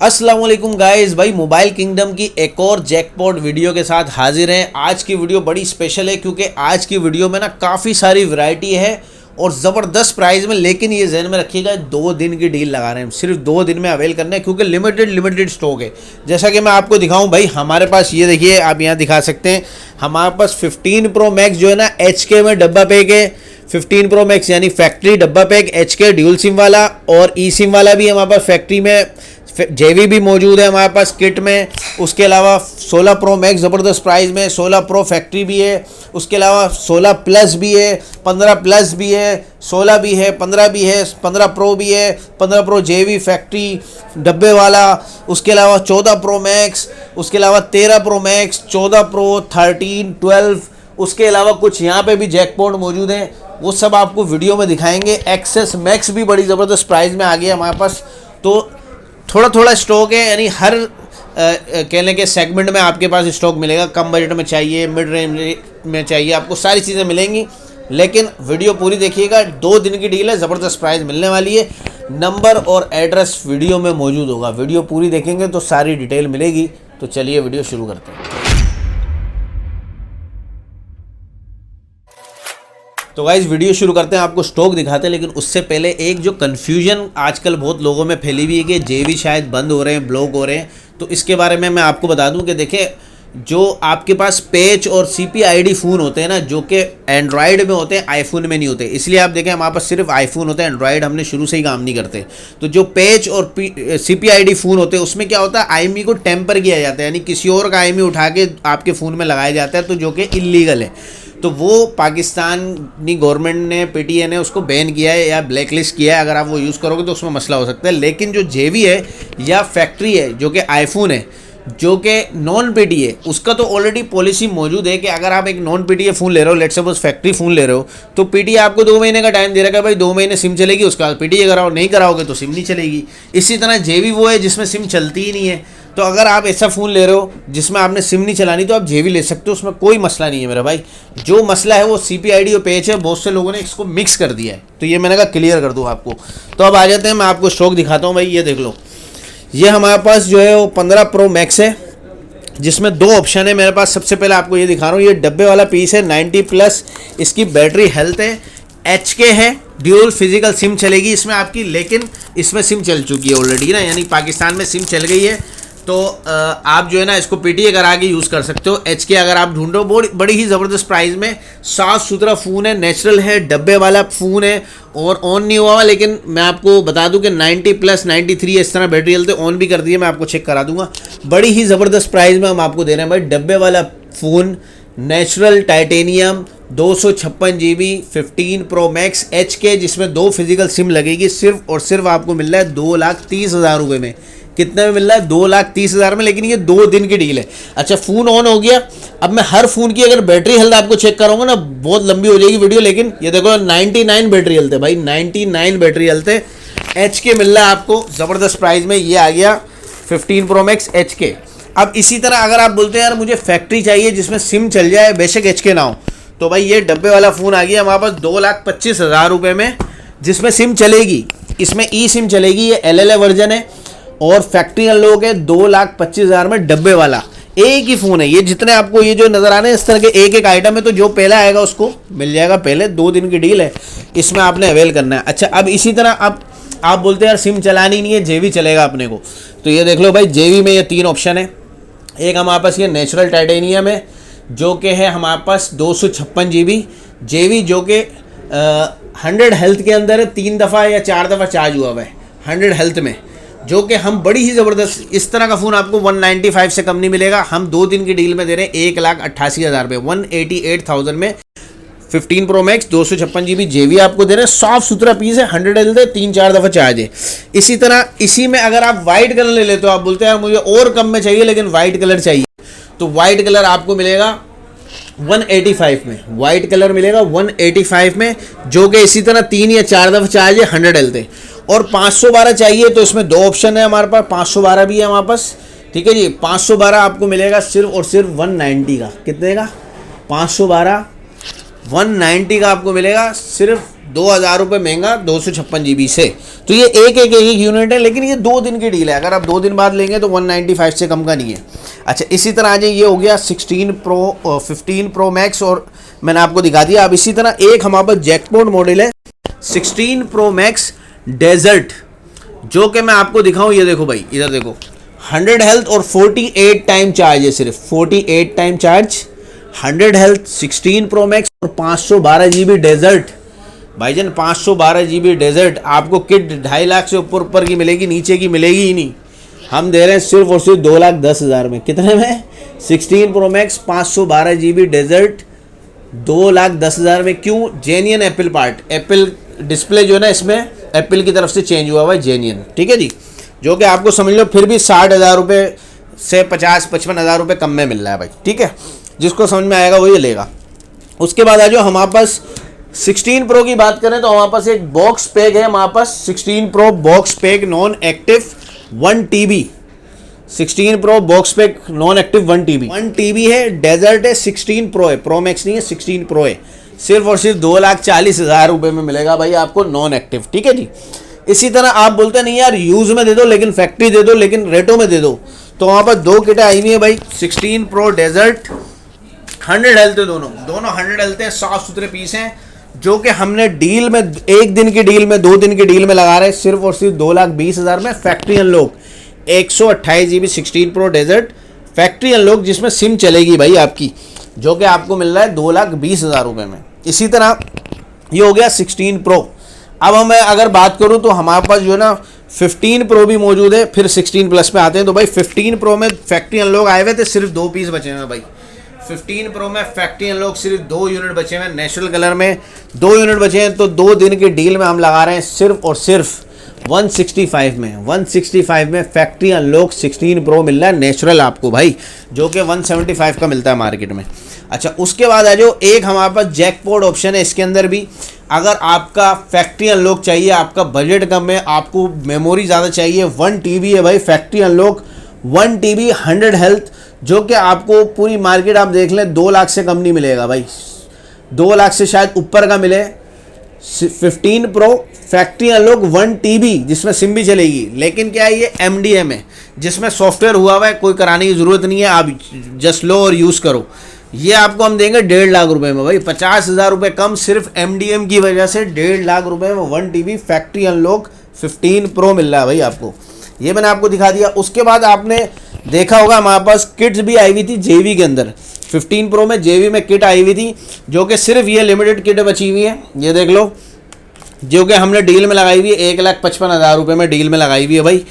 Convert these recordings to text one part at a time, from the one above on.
अस्सलाम वालेकुम गाइस, भाई मोबाइल किंगडम की एक और जैकपॉट वीडियो के साथ हाजिर हैं। आज की वीडियो बड़ी स्पेशल है क्योंकि आज की वीडियो में ना काफ़ी सारी वैरायटी है और ज़बरदस्त प्राइस में। लेकिन ये जहन में रखिएगा 2 दिन की डील लगा रहे हैं, सिर्फ 2 दिन में अवेल करना है क्योंकि लिमिटेड स्टॉक है। जैसा कि मैं आपको दिखाऊं भाई, हमारे पास ये देखिए, आप यहाँ दिखा सकते हैं, हमारे पास 15 प्रो मैक्स जो है ना HK में डब्बा पैक है। 15 प्रो मैक्स यानी फैक्ट्री डब्बा पैक HK ड्यूल सिम वाला और ई सिम वाला भी हमारे पास फैक्ट्री में, जेवी भी मौजूद है हमारे पास किट में। उसके अलावा 16 प्रो मैक्स ज़बरदस्त प्राइस में, 16 प्रो फैक्ट्री भी है। उसके अलावा 16 प्लस भी है, 15 प्लस भी है, 16 भी है, 15 भी है, 15 प्रो भी है, 15 प्रो जेवी फैक्ट्री डब्बे वाला। उसके अलावा 14 प्रो मैक्स, उसके अलावा 13 प्रो मैक्स, 14 प्रो, 13, 12। उसके अलावा कुछ यहाँ पे भी जैकपॉट मौजूद हैं, वो सब आपको वीडियो में दिखाएंगे। एक्सेस मैक्स भी बड़ी ज़बरदस्त प्राइस में आ गया हमारे पास। तो थोड़ा थोड़ा स्टॉक है, यानी हर कहने के सेगमेंट में आपके पास स्टॉक मिलेगा। कम बजट में चाहिए, मिड रेंज में चाहिए, आपको सारी चीज़ें मिलेंगी। लेकिन वीडियो पूरी देखिएगा, 2 दिन की डील है, ज़बरदस्त प्राइस मिलने वाली है। नंबर और एड्रेस वीडियो में मौजूद होगा, वीडियो पूरी देखेंगे तो सारी डिटेल मिलेगी। तो चलिए वीडियो शुरू करते हैं। तो गाइस वीडियो शुरू करते हैं, आपको स्टॉक दिखाते हैं। लेकिन उससे पहले एक जो कन्फ्यूजन आजकल बहुत लोगों में फैली हुई है कि जेवी शायद बंद हो रहे हैं, ब्लॉक हो रहे हैं, तो इसके बारे में मैं आपको बता दूं कि देखिए, जो आपके पास पैच और CPID फ़ोन होते हैं ना, जो कि एंड्रॉयड में होते हैं, आईफोन में नहीं होते। इसलिए आप देखें हमारे पास सिर्फ आईफोन होता है, एंड्रॉयड हमने शुरू से ही काम नहीं करते। तो जो पैच और CPID फ़ोन होते हैं उसमें क्या होता है, IMEI को टेम्पर किया जाता है, यानी किसी और का IMEI उठा के आपके फ़ोन में लगाया जाता है, तो जो कि इलीगल है। तो वो पाकिस्तानी गवर्नमेंट ने, PTA ने उसको बैन किया है या ब्लैकलिस्ट किया है। अगर आप वो यूज़ करोगे तो उसमें मसला हो सकता है। लेकिन जो जेवी है या फैक्ट्री है, जो कि आईफोन है, जो कि नॉन PTA, उसका तो ऑलरेडी पॉलिसी मौजूद है कि अगर आप एक नॉन PTA फ़ोन ले रहे हो, लेट्स सपोज फैक्ट्री फ़ोन ले रहे हो, तो PTA आपको 2 महीने का टाइम दे रखा है, भाई 2 महीने सिम चलेगी, उसका बाद PTA कराओ, नहीं कराओगे तो सिम नहीं चलेगी। इसी तरह जेवी वो है जिसमें सिम चलती ही नहीं है। तो अगर आप ऐसा फ़ोन ले रहे हो जिसमें आपने सिम नहीं चलानी, तो आप जेवी ले सकते हो, उसमें कोई मसला नहीं है मेरा भाई। जो मसला है वो CPID और पैच है, बहुत से लोगों ने इसको मिक्स कर दिया है, तो ये मैंने कहा क्लियर कर दूँ आपको। तो अब आ जाते हैं, मैं आपको स्टॉक दिखाता हूँ भाई। ये देख लो, ये हमारे पास जो है वो 15 प्रो मैक्स है, जिसमें 2 ऑप्शन है मेरे पास। सबसे पहले आपको ये दिखा रहा हूँ, ये डब्बे वाला पीस है, 90 प्लस इसकी बैटरी हेल्थ है, HK है, ड्यूल फिजिकल सिम चलेगी इसमें आपकी। लेकिन इसमें सिम चल चुकी है ऑलरेडी ना, यानी पाकिस्तान में सिम चल गई है। तो आप जो है ना इसको PTA करा के यूज़ कर सकते हो। HK अगर आप ढूंढो, बड़ी ही ज़बरदस्त प्राइस में, साफ़ सुथरा फ़ोन है, नेचुरल है, डब्बे वाला फ़ोन है और ऑन नहीं हुआ। लेकिन मैं आपको बता दूं कि 90 प्लस 93 इस तरह बैटरी हेल्थ ऑन भी कर दिए, मैं आपको चेक करा दूंगा। बड़ी ही ज़बरदस्त प्राइस में हम आपको दे रहे हैं भाई, डब्बे वाला phone, natural titanium, 256 GB 15 pro max HK, जिसमें 2 फिजिकल सिम लगेगी। सिर्फ और सिर्फ आपको मिल रहा है 2,30,000 रुपये में। कितने में मिल रहा है? 2,30,000 में। लेकिन ये 2 दिन की डील है। अच्छा, फ़ोन ऑन हो गया। अब मैं हर फ़ोन की अगर बैटरी हेल्थ आपको चेक कराऊंगा ना, बहुत लंबी हो जाएगी वीडियो। लेकिन ये देखो 99 बैटरी हेल्थ है भाई, 99 बैटरी हेल्थ है। HK मिल रहा है आपको ज़बरदस्त प्राइस में। ये आ गया 15 प्रो मैक्स HK। अब इसी तरह अगर आप बोलते हैं यार मुझे फैक्ट्री चाहिए जिसमें सिम चल जाए, बेशक HK ना हो, तो भाई ये डब्बे वाला फ़ोन आ गया हमारे पास 2,25,000 रुपये में, जिसमें सिम चलेगी। इसमें ई सिम चलेगी, ये LLA वर्जन है और फैक्ट्री अनलॉक है। 2,25,000 में डब्बे वाला एक ही फ़ोन है। ये जितने आपको ये जो नज़र आ रहे हैं इस तरह के एक आइटम है, तो जो पहले आएगा उसको मिल जाएगा पहले। 2 दिन की डील है, इसमें आपने अवेल करना है। अच्छा, अब इसी तरह अब आप बोलते हैं यार सिम चलानी नहीं है, जेवी चलेगा अपने को, तो ये देख लो भाई, जेवी में ये 3 ऑप्शन है। एक हमारे पास ये नेचुरल टाइटेनियम है, जो कि है हमारे पास 256 GB जेवी, जो कि 100 हेल्थ के अंदर है। 3 दफ़ा या 4 दफ़ा चार्ज हुआ हुआ है 100 हेल्थ में, जो कि हम बड़ी ही ज़बरदस्त, इस तरह का फ़ोन आपको 195 से कम नहीं मिलेगा। हम 2 दिन की डील में दे रहे हैं 1,88,000 रुपये, 188,000 में 15 प्रो मैक्स 256 GB जेवी आपको दे रहे हैं। साफ़ सुथरा पीस है, 100 हेल्थ है, 3-4 दफ़ा चार्ज है। इसी तरह इसी में अगर आप वाइट कलर ले लेते हो, आप बोलते हैं यार मुझे और कम में चाहिए लेकिन वाइट कलर चाहिए, तो वाइट कलर आपको मिलेगा 185 में। वाइट कलर मिलेगा 185 में, जो कि इसी तरह 3 या 4 दफ़ा चार्ज है, 100 हेल्थ है। और 512 चाहिए तो इसमें 2 ऑप्शन है हमारे पास। 512 भी है हमारे पास, ठीक है जी। 512 आपको मिलेगा सिर्फ और सिर्फ 190 का। कितने का? 512 190 का आपको मिलेगा, सिर्फ 2,000 रुपये महंगा 256 GB से। तो ये एक यूनिट है, लेकिन ये 2 दिन की डील है। अगर आप 2 दिन बाद लेंगे तो 195 से कम का नहीं है। अच्छा, इसी तरह आ जाए, ये हो गया 16 प्रो 15 प्रो मैक्स, और मैंने आपको दिखा दिया। अब इसी तरह एक हमारे पास जैकपॉट मॉडल है 16 प्रो मैक्स डेजर्ट, जो कि मैं आपको दिखाऊं। ये देखो भाई, इधर देखो, 100 हेल्थ और 48 टाइम चार्ज है, सिर्फ 48 time charge, 100 health, 16 pro max और 512 GB डेजर्ट। भाईजान 512 GB डेजर्ट आपको किट 2.5 लाख से ऊपर की मिलेगी, नीचे की मिलेगी ही नहीं। हम दे रहे हैं सिर्फ और सिर्फ 2,10,000 में। कितने में? 16 प्रो मैक्स 512 GB डेजर्ट 2,10,000 में। क्यों? Genuine Apple part, Apple display जो है ना इसमें एप्पल की तरफ से चेंज हुआ हुआ है, जेन्युइन, ठीक है जी। जो कि आपको समझ लो फिर भी 60,000 रुपये से 50-55,000 रुपये कम में मिल रहा है भाई, ठीक है। जिसको समझ में आएगा वो ये लेगा। उसके बाद आ जाओ, हमारे पास 16 प्रो की बात करें तो हमारे पास एक बॉक्स पैक है, हमारे पास 16 pro box pack non active 1 TB, 16 pro box pack non active 1 TB है, डेजर्ट है, 16 प्रो है, प्रो मैक्स नहीं है, 16 प्रो है। सिर्फ और सिर्फ 2,40,000 रुपये में मिलेगा भाई आपको नॉन एक्टिव, ठीक है जी। इसी तरह आप बोलते नहीं यार यूज़ में दे दो, लेकिन फैक्ट्री दे दो, लेकिन रेटों में दे दो, तो वहाँ पर 2 किटें आई हुई है भाई। 16 प्रो डेजर्ट 100 हेल्थ है, दोनों 100 हेल्थ हैं, साफ सुथरे पीस हैं, जो कि हमने डील में, 1 दिन की डील में, 2 दिन की डील में लगा रहे हैं सिर्फ और सिर्फ 2,20,000 में। Factory unlock 128 GB 16 pro desert factory unlock, जिसमें सिम चलेगी भाई आपकी, जो कि आपको मिल रहा है 2,20,000 रुपये में। इसी तरह ये हो गया 16 प्रो। अब मैं अगर बात करूं तो हमारे पास जो है ना 15 प्रो भी मौजूद है, फिर 16 प्लस पे आते हैं। तो भाई 15 प्रो में फैक्ट्री अनलॉक आए हुए थे, सिर्फ 2 पीस बचे हुए हैं भाई। 15 प्रो में फैक्ट्री अनलॉक सिर्फ 2 यूनिट बचे हुए हैं, नेचुरल कलर में 2 यूनिट बचे हैं। तो 2 दिन की डील में हम लगा रहे हैं सिर्फ और सिर्फ 165 में। 165 में फैक्ट्री अनलॉक 16 प्रो मिल रहा है नेचुरल आपको भाई, जो कि 175 का मिलता है मार्केट में। अच्छा, उसके बाद आ जाओ, एक हमारे पास जैकपॉट ऑप्शन है इसके अंदर भी। अगर आपका फैक्ट्री अनलॉक चाहिए, आपका बजट कम है, आपको मेमोरी ज़्यादा चाहिए, 1 TB है भाई फैक्ट्री अनलॉक 1 TB 100 हेल्थ, जो कि आपको पूरी मार्केट आप देख लें 2 लाख से कम नहीं मिलेगा भाई, 2 लाख से शायद ऊपर का मिले। 15 प्रो फैक्ट्री अनलॉक 1 TB, जिसमें सिम भी चलेगी, लेकिन क्या है ये MDM है, जिसमें सॉफ्टवेयर हुआ हुआ है, कोई कराने की ज़रूरत नहीं है, आप जस्ट लो और यूज़ करो। ये आपको हम देंगे 1.5 लाख रुपए में भाई, 50,000 रुपये कम सिर्फ MDM की वजह से 1.5 लाख रुपए में 1 TB फैक्ट्री अनलॉक 15 प्रो मिल रहा है भाई आपको। ये मैंने आपको दिखा दिया। उसके बाद आपने देखा होगा हमारे पास किट्स भी आई हुई थी JV के अंदर, 15 प्रो में JV में किट आई हुई थी, जो कि सिर्फ ये लिमिटेड किट बची हुई है, ये देख लो, जो कि हमने डील में लगाई हुई है 1,55,000 रुपये में डील में लगाई हुई है भाई,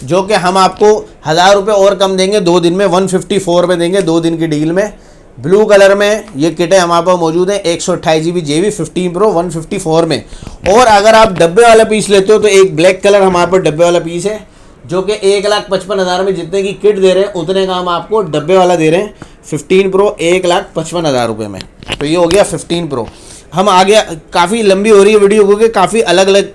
जो कि हम आपको 1,000 रुपये और कम देंगे 2 दिन में, 154 में देंगे 2 दिन की डील में। ब्लू कलर में ये किटें हमारे पास मौजूद हैं, 128 GB JV 15 प्रो 154 में। और अगर आप डब्बे वाला पीस लेते हो तो एक ब्लैक कलर हमारे पास डब्बे वाला पीस है, जो कि 1,55,000 में जितने की किट दे रहे हैं उतने का हम आपको डब्बे वाला दे रहे हैं 15 प्रो 1,55,000 रुपये में। तो ये हो गया 15 प्रो। हम आगे, काफ़ी लंबी हो रही है वीडियो क्योंकि काफ़ी अलग अलग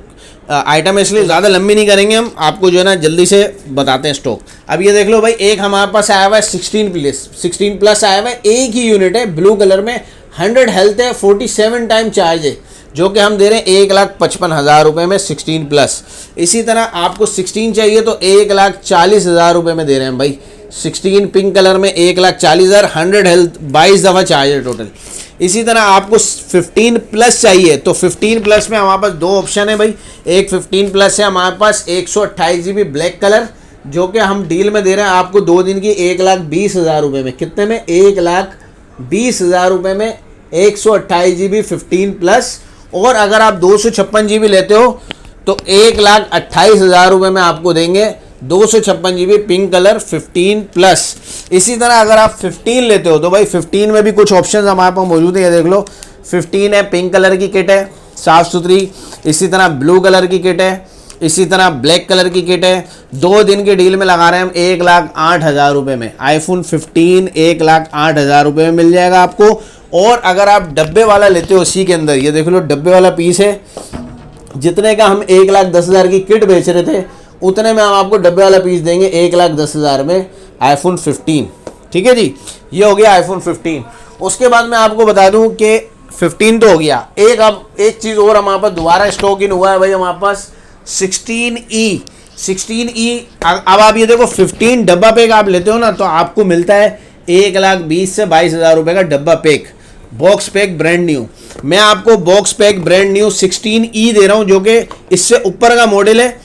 आइटम है, इसलिए ज़्यादा लंबी नहीं करेंगे, हम आपको जो है ना जल्दी से बताते हैं स्टॉक। अब ये देख लो भाई, एक हमारे पास आया हुआ है 16 प्लस आया हुआ है, एक ही यूनिट है ब्लू कलर में, 100 हेल्थ है, 47 टाइम चार्ज है, जो कि हम दे रहे हैं 1,55,000 रुपये में 16 प्लस। इसी तरह आपको 16 चाहिए तो 1,40,000 रुपये में दे रहे हैं भाई, 16 पिंक कलर में 1,40,000, 100 हेल्थ, 22 दफ़ा चार्ज है टोटल। इसी तरह आपको 15 प्लस चाहिए तो 15 प्लस में हमारे पास 2 ऑप्शन है भाई। एक 15 प्लस है हमारे पास 128 GB ब्लैक कलर, जो कि हम डील में दे रहे हैं आपको 2 दिन की 1,20,000 रुपये में। कितने में? 1,20,000 रुपये में 128 GB 15 प्लस। और अगर आप 256 GB लेते हो तो 1,28,000 रुपये में आपको देंगे 256 GB पिंक कलर 15 प्लस। इसी तरह अगर आप 15 लेते हो तो भाई 15 में भी कुछ ऑप्शंस हमारे पास मौजूद है, ये देख लो, 15 है, पिंक कलर की किट है साफ़ सुथरी, इसी तरह ब्लू कलर की किट है, इसी तरह ब्लैक कलर की किट है। 2 दिन की डील में लगा रहे हैं हम 1,08,000 रुपये में। आईफोन 15 1,08,000 रुपये में मिल जाएगा आपको। और अगर आप डब्बे वाला लेते हो उसी के अंदर, ये देख लो डब्बे वाला पीस है, जितने का हम 1,10,000 की किट बेच रहे थे उतने में हम आपको डब्बे वाला पीस देंगे 1,10,000 में आईफोन 15। ठीक है जी, ये हो गया आईफोन 15। उसके बाद मैं आपको बता दूं कि 15 तो हो गया। अब एक चीज़ और हमारे पास दोबारा स्टॉक इन हुआ है भाई हमारे पास 16E। अब आप ये देखो 15 डब्बा पैक आप लेते हो ना तो आपको मिलता है 1,20,000 से 22,000 रुपये का डब्बा pack, box pack brand new. मैं आपको box pack brand new 16E दे रहा हूँ, जो कि इससे ऊपर का मॉडल है।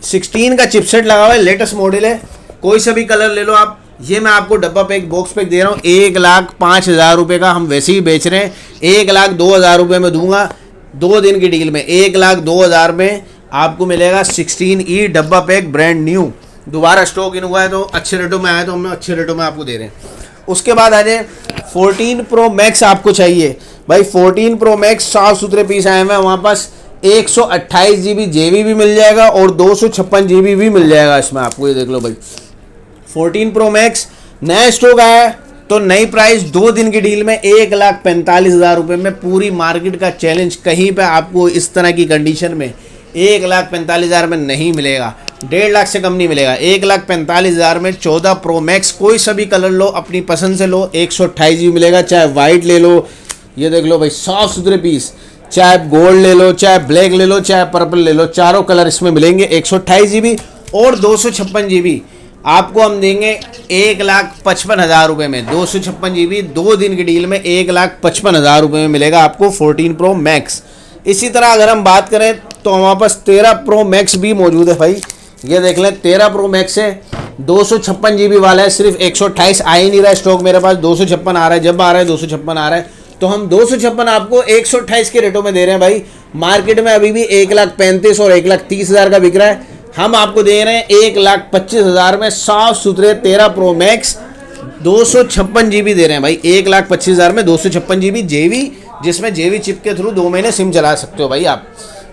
16 का चिपसेट लगा हुआ है, लेटेस्ट मॉडल है, कोई सा भी कलर ले लो आप। ये मैं आपको डब्बा पैक बॉक्स पैक दे रहा हूँ 1,05,000 रुपये का। हम वैसे ही बेच रहे हैं, 1,02,000 रुपये में दूंगा 2 दिन की डील में। 1,02,000 में आपको मिलेगा 16E डब्बा पैक ब्रांड न्यू। दोबारा स्टॉक इन हुआ है तो अच्छे रेटों में आया तो हम अच्छे रेटों में आपको दे रहे हैं। उसके बाद आ जाए 14 प्रो मैक्स आपको चाहिए भाई। 14 प्रो मैक्स साफ सुथरे पीस आए हुए हैं हमारे पास। 128 GB JB भी मिल जाएगा और 256 GB भी मिल जाएगा इसमें आपको। ये देख लो भाई 14 प्रो मैक्स नया स्टॉक आया है तो नई प्राइस 2 दिन की डील में 1,45,000 रुपये में। पूरी मार्केट का चैलेंज, कहीं पे आपको इस तरह की कंडीशन में 1,45,000 में नहीं मिलेगा। 1.5 लाख से कम नहीं मिलेगा। 1,45,000 में 14 प्रो मैक्स कोई सा भी कलर लो, अपनी पसंद से लो, 128 GB मिलेगा। चाहे वाइट ले लो, ये देख लो भाई साफ सुथरे पीस, चाहे गोल्ड ले लो, चाहे ब्लैक ले लो, चाहे पर्पल ले लो, चारों कलर इसमें मिलेंगे। 128 GB और 256 GB आपको हम देंगे 1,55,000 रुपये में। 256 GB 2 दिन की डील में 1,55,000 रुपये में मिलेगा आपको 14 प्रो मैक्स। इसी तरह अगर हम बात करें तो हमारे पास 13 प्रो मैक्स भी मौजूद है भाई। ये देख लें 13 प्रो मैक्स है, 256 GB वाला है। सिर्फ 128 आ ही नहीं रहा है स्टॉक मेरे पास, 256 आ रहा है। जब आ रहा है 256 आ रहा है तो हम 256 आपको 128 के रेटों में दे रहे हैं भाई। मार्केट में अभी भी 1,35,000 और 1,30,000 का बिक रहा है, हम आपको दे रहे हैं 1,25,000 में साफ सुथरे 13 प्रो मैक्स 256 GB दे रहे हैं भाई। 1,25,000 में 256 GB JV, जिसमें JV चिप के थ्रू 2 महीने सिम चला सकते हो भाई आप।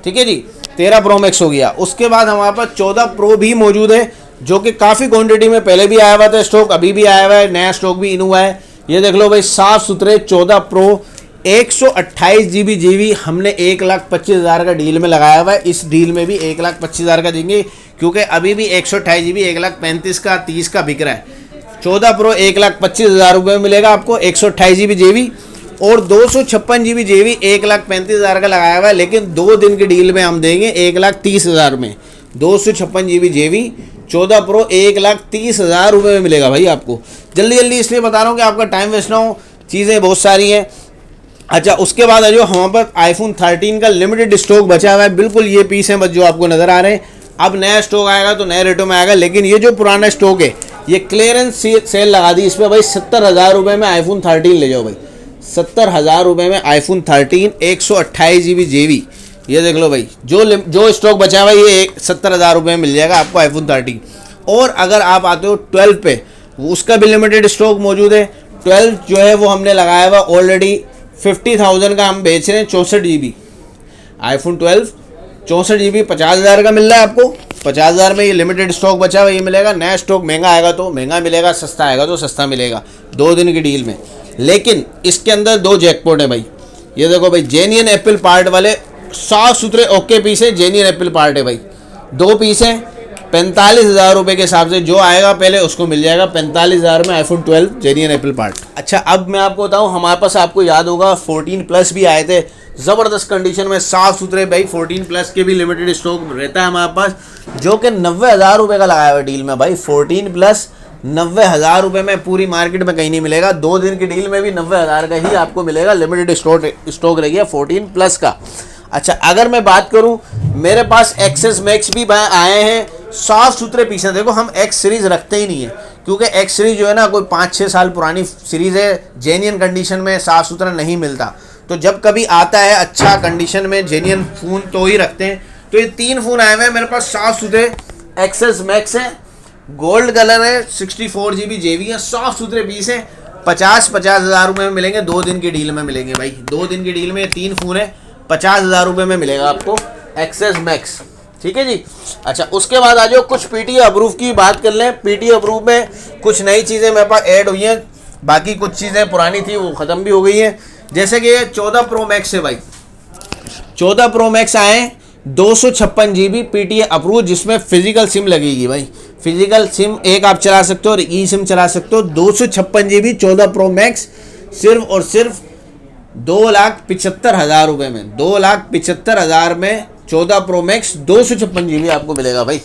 ठीक है जी, 13 प्रो मैक्स हो गया। उसके बाद हमारे पास 14 प्रो भी मौजूद है, जो कि काफ़ी क्वांटिटी में पहले भी आया हुआ था स्टॉक, अभी भी आया हुआ है, नया स्टॉक भी इन हुआ है। ये देख लो भाई साफ सुथरे 14 प्रो 128 GB JV हमने 1,25,000 का डील में लगाया हुआ है। इस डील में भी 1,25,000 का देंगे, क्योंकि अभी भी 128 GB 1,35,000 का 30 का बिक रहा है। 14 प्रो 1,25,000 रुपये में मिलेगा आपको 128 GB JV और 256 GB JV 1,35,000 का लगाया हुआ है, लेकिन 2 दिन की डील में हम देंगे 1,30,000 में। 256 GB JV 14 प्रो 1,30,000 रुपये में मिलेगा भाई आपको। जल्दी जल्दी इसलिए बता रहा हूँ कि आपका टाइम वेस्ट ना हो, चीज़ें बहुत सारी हैं। अच्छा, उसके बाद जो हमारे पास आईफोन 13 का लिमिटेड स्टॉक बचा हुआ है, बिल्कुल ये पीस है बस जो आपको नज़र आ रहे हैं। अब नया स्टॉक आएगा तो नए रेटों में आएगा, लेकिन ये जो पुराना स्टॉक है ये क्लियरेंस सेल लगा दी इस पर भाई। 70,000 रुपये में आईफोन 13 ले जाओ भाई। 70,000 रुपये में आईफोन 13 128 GB JV। ये देख लो भाई जो स्टॉक बचा हुआ है ये 70,000 रुपये में मिल जाएगा आपको आईफोन 13। और अगर आप आते हो 12 पे, उसका भी लिमिटेड स्टॉक मौजूद है। 12 जो है वो हमने लगाया हुआ ऑलरेडी 50,000 का हम बेच रहे हैं 64 GB। आईफोन 12 64 GB 50,000 का मिल रहा है आपको। 50,000 में ये लिमिटेड स्टॉक बचा हुआ ये मिलेगा। नया स्टॉक महंगा आएगा तो महंगा मिलेगा, सस्ता आएगा तो सस्ता मिलेगा 2 दिन की डील में। लेकिन इसके अंदर 2 जैकपॉट है भाई। ये देखो भाई जेन्युइन एप्पल पार्ट वाले साफ सुथरे ओके पीस है, जेन्युइन एप्पल पार्ट है भाई। 2 पीस हैं 45,000 रुपये के हिसाब से, जो आएगा पहले उसको मिल जाएगा 45,000 में आईफोन 12 जेन्युइन एप्पल पार्ट। अच्छा, अब मैं आपको बताऊं, हमारे पास आपको याद होगा 14 प्लस भी आए थे ज़बरदस्त कंडीशन में, साफ सुथरे भाई। 14 प्लस के भी लिमिटेड स्टॉक रहता है हमारे पास, जो कि 90,000 रुपये का लगाया हुआ डील में भाई। 14 प्लस 90,000 रुपये में पूरी मार्केट में कहीं नहीं मिलेगा। 2 दिन की डील में भी 90,000 का ही आपको मिलेगा। लिमिटेड स्टॉक रह गया 14 प्लस का। अच्छा, अगर मैं बात करूं, मेरे पास एक्सेस मैक्स भी आए हैं, साफ सुथरे पीस हैं। देखो हम एक्स सीरीज़ रखते ही नहीं है, क्योंकि एक्स सीरीज़ जो है ना कोई 5-6 साल पुरानी सीरीज़ है, जेन्युइन कंडीशन में साफ सुथरा नहीं मिलता। तो जब कभी आता है अच्छा कंडीशन में जेन्युइन फ़ोन तो ही रखते हैं। तो ये 3 फ़ोन आए हुए हैं मेरे पास साफ सुथरे एक्सेस मैक्स हैं, गोल्ड कलर है, 64 GB JV है, साफ सुथरे पीस हैं। 50,000 रुपये में मिलेंगे, 2 दिन की डील में मिलेंगे भाई। 2 दिन की डील में 3 फ़ोन है, 50,000 रुपये में मिलेगा आपको एक्सेस मैक्स। ठीक है जी। अच्छा, उसके बाद आ जाओ कुछ पीटी अप्रूव की बात कर लें। पीटी अप्रूव में कुछ नई चीज़ें मेरे पास ऐड हुई हैं, बाकी कुछ चीज़ें पुरानी थी वो ख़त्म भी हो गई हैं। जैसे कि ये 14 प्रो मैक्स है भाई। 14 प्रो मैक्स आए 256 GB पीटी अप्रूव, जिसमें फिजिकल सिम लगेगी भाई। फिजिकल सिम एक आप चला सकते हो और ई सिम चला सकते हो। 256 GB 14 प्रो मैक्स सिर्फ और सिर्फ 2,75,000 रुपये में, 2,75,000 में 14 प्रो मैक्स 256 GB आपको मिलेगा भाई।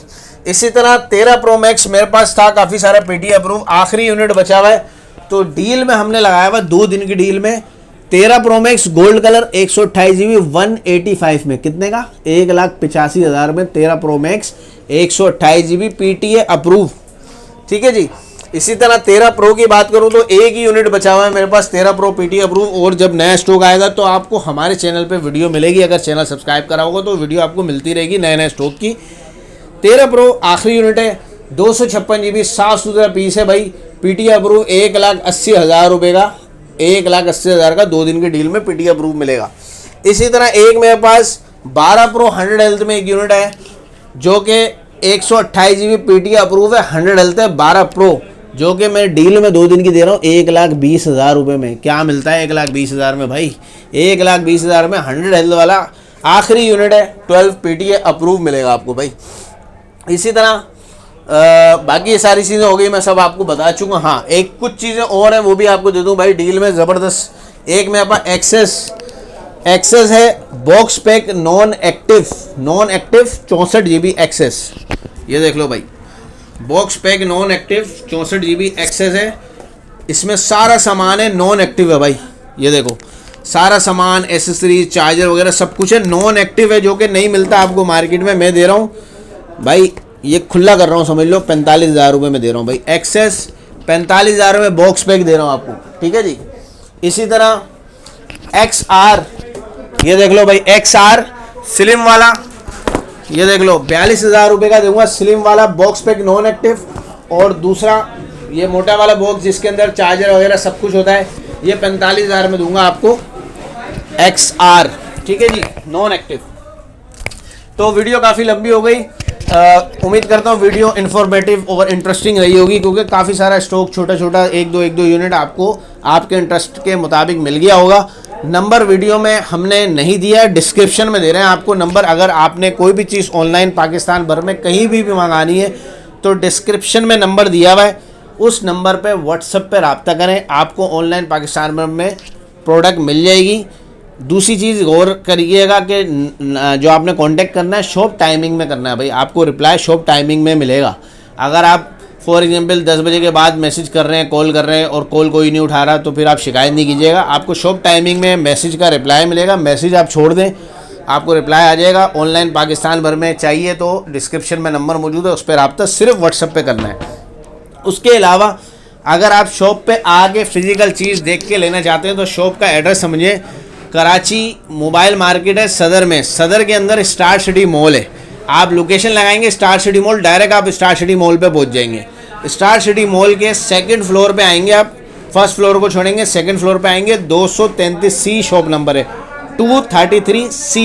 इसी तरह 13 प्रो मैक्स मेरे पास था काफ़ी सारा पीटी अप्रूव, आखिरी यूनिट बचा हुआ है, तो डील में हमने लगाया हुआ 2 दिन की डील में 13 pro max gold colour 128 GB 185 में, कितने का 1,85,000 में 13 pro max 128 GB PTA approve, ठीक है जी। इसी तरह 13 प्रो की बात करूं तो एक ही यूनिट बचा हुआ है मेरे पास 13 प्रो PTA अप्रूव, और जब नया स्टॉक आएगा तो आपको हमारे चैनल पे वीडियो मिलेगी, अगर चैनल सब्सक्राइब करा होगा तो वीडियो आपको मिलती रहेगी नए नए स्टॉक की। 13 प्रो आखिरी यूनिट है, 256 GB साफ सुथरा पीस है भाई, PTA अप्रूव 1,80,000 रुपये का, 1,80,000 का 2 दिन की डील में PTA अप्रूव मिलेगा। इसी तरह एक मेरे पास 12 प्रो 100 हेल्थ में एक यूनिट है जो कि 128 GB PTA अप्रूव है, 100 हेल्थ है 12 प्रो, जो कि मैं डील में 2 दिन की दे रहा हूँ 1,20,000 रुपये में। क्या मिलता है 1,20,000 में भाई, 1,20,000 में 100 हेल्थ वाला आखिरी यूनिट है, 12 PTA अप्रूव मिलेगा आपको भाई। इसी तरह बाकी ये सारी चीज़ें हो गई, मैं सब आपको बता चुका। हाँ, एक कुछ चीज़ें और हैं वो भी आपको दे दूँ भाई डील में ज़बरदस्त। एक मेरे पास एक्सेस है box pack non active 64 GB access, ये देख लो भाई, box pack non active 64 GB access है, इसमें सारा सामान है नॉन एक्टिव है भाई, ये देखो सारा सामान एसेसरीज चार्जर वगैरह सब कुछ है, नॉन एक्टिव है, जो कि नहीं मिलता आपको मार्केट में। मैं दे रहा हूँ भाई, ये खुला कर रहा हूँ समझ लो, 45,000 रुपये में दे रहा हूँ भाई, एक्सेस 45,000 में बॉक्स पैक दे रहा हूँ आपको, ठीक है जी। इसी तरह XR, ये देख लो भाई XR स्लिम वाला, ये देख लो 42,000 रुपये का दूंगा स्लिम वाला बॉक्स पैक नॉन एक्टिव, और दूसरा ये मोटा वाला बॉक्स जिसके अंदर चार्जर वगैरह सब कुछ होता है, ये 45,000 में दूंगा आपको XR, ठीक है जी, नॉन एक्टिव। तो वीडियो काफ़ी लंबी हो गई, उम्मीद करता हूँ वीडियो इन्फॉर्मेटिव और इंटरेस्टिंग रही होगी, क्योंकि काफ़ी सारा स्टॉक छोटा छोटा एक दो यूनिट आपको आपके इंटरेस्ट के मुताबिक मिल गया होगा। नंबर वीडियो में हमने नहीं दिया है, डिस्क्रिप्शन में दे रहे हैं आपको नंबर। अगर आपने कोई भी चीज़ ऑनलाइन पाकिस्तान भर में कहीं भी मंगानी है तो डिस्क्रिप्शन में नंबर दिया हुआ है, उस नंबर पे व्हाट्सएप पे रब्ता करें, आपको ऑनलाइन पाकिस्तान भर में प्रोडक्ट मिल जाएगी। दूसरी चीज़ गौर करिएगा कि जो आपने कांटेक्ट करना है शॉप टाइमिंग में करना है भाई, आपको रिप्लाई शॉप टाइमिंग में मिलेगा। अगर आप फॉर एग्जांपल 10 बजे के बाद मैसेज कर रहे हैं, कॉल कर रहे हैं और कॉल कोई नहीं उठा रहा, तो फिर आप शिकायत नहीं कीजिएगा, आपको शॉप टाइमिंग में मैसेज का रिप्लाई मिलेगा। मैसेज आप छोड़ दें, आपको रिप्लाई आ जाएगा। ऑनलाइन पाकिस्तान भर में चाहिए तो डिस्क्रिप्शन में नंबर मौजूद है, उस पर रब्ता सिर्फ व्हाट्सएप पे करना है। उसके अलावा अगर आप शॉप पे आके फिज़िकल चीज़ देख के लेना चाहते हैं तो शॉप का एड्रेस समझिए, कराची मोबाइल मार्केट है सदर में, सदर के अंदर स्टार सिटी मॉल है। आप लोकेशन लगाएंगे स्टार सिटी मॉल, डायरेक्ट आप स्टार सिटी मॉल पे पहुंच जाएंगे। स्टार सिटी मॉल के सेकंड फ्लोर पे आएंगे आप, फर्स्ट फ्लोर को छोड़ेंगे, सेकंड फ्लोर पे आएंगे, 233C शॉप नंबर है, 233C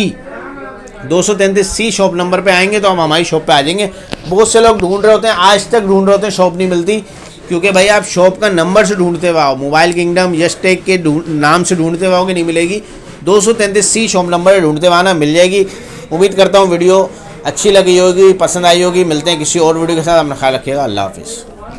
233C शॉप नंबर पे आएंगे तो हम हमारी शॉप पे आ जाएंगे। बहुत से लोग ढूंढ रहे होते हैं, आज तक ढूंढ रहे होते हैं, शॉप नहीं मिलती, क्योंकि भाई आप शॉप का नंबर से ढूंढते हुए आओ, मोबाइल किंगडम यशटेक के नाम से ढूंढते हुए आओगे नहीं मिलेगी, 233C शॉप नंबर ढूंढते हुए आना, मिल जाएगी। उम्मीद करता हूँ वीडियो अच्छी लगी होगी, पसंद आई होगी। मिलते हैं किसी और वीडियो के साथ, अपना ख्याल रखिएगा, अल्लाह हाफिज़।